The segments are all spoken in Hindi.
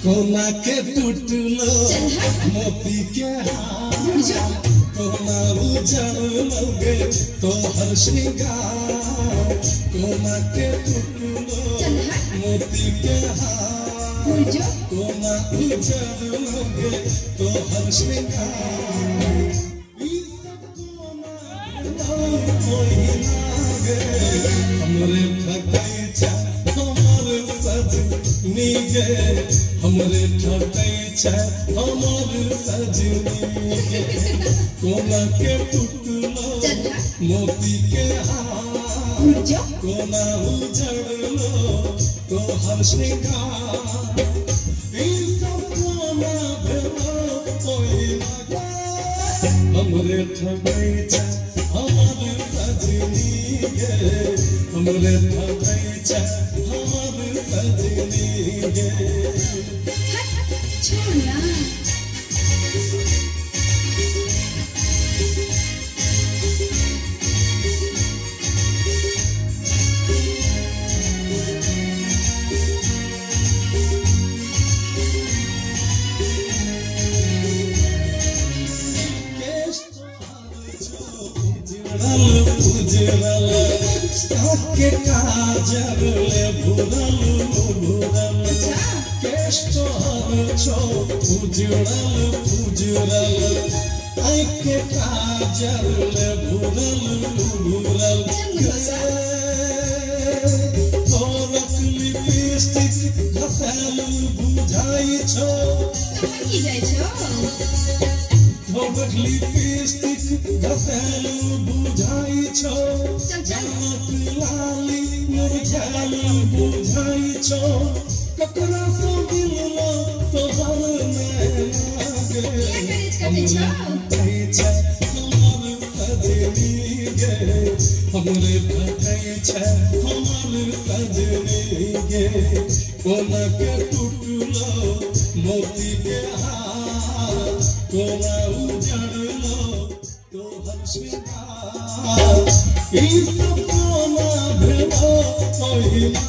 कोना के टूटलो मोती के हार कोना उजड़लोगे तो हर श्रृंगार कोना के टूटलो मोती के हार कोना उजड़लोगे तो हर श्रृंगार हमरे ठकै छै हमर सजनी गे हमरे ठकै छै हमर सजनी गे कोना के टूटलो मोती के हार कोना उजड़लो तो हर श्रृंगार ई सब कोना भेलो ओहिना हमरे ठकै छै हमर सजनी गे हमरे ठकै छै हमर सजनी गे छोड़ना उजड़ल के काजर ले भुरल भुरल केश तोहर छो उजड़ल उजड़ल के काजर ले भुरल भुरल तोरक लिपस्टिक घसल बुझाई छो तोरक लिपस्टिक घसल बुझाई छो जनक लाली मुरझाल बुझाई छो ककरा सो मिललो तोहर नैना गे हमरे ठकै छै हमर सजनी गे हमरे ठकै छै हमर सजनी गे कोना के टूटलो मोती के हार कोना उजड़लो तोहर श्रृंगार ई सब कोना भेलो ओहिना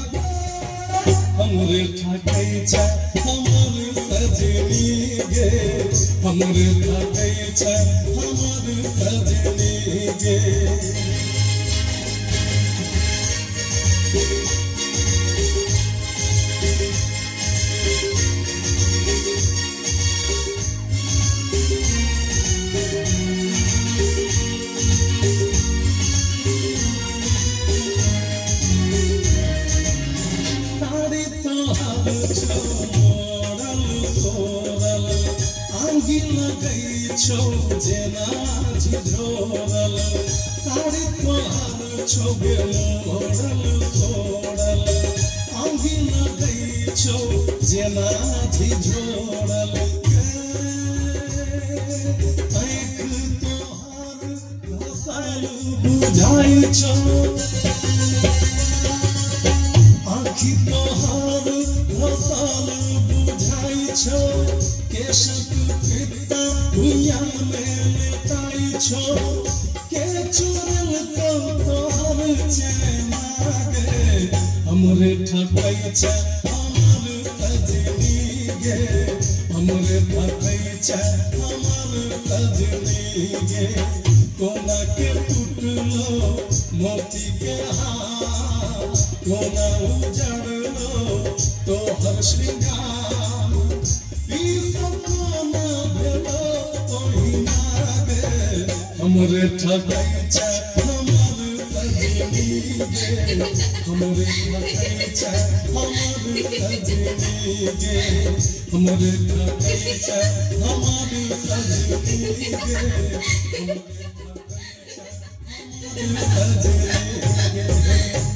हमरे ठकै छै हमर सजनी गे हमरे ठकै छै हमर सजनी गे आंगी लगै छौ जेना झिझोरल साड़ी तोहर छौ गे मोड़ल तोड़ल आंगी लगै छौ जेना झिझोरल आँखि तोहर घसल बुझाइ छौ आँखि तोहर घसल बुझाइ छौ केशक फित्ता भुइयाँ में लेटाई छो के चुरल तो तोहर चैना गे हमरे ठकै छै हमर सजनी गे हमरे ठकै छै हमर सजनी गे कोना के टूटलो मोती के हार कोना उजड़लो तोहर श्रृंगार हमरे ठकै छै हमर सजनी गे हमरे ठकै छै हमर सजनी गे हमरे ठकै छै हमर सजनी गे हमरे ठकै छै हमर सजनी गे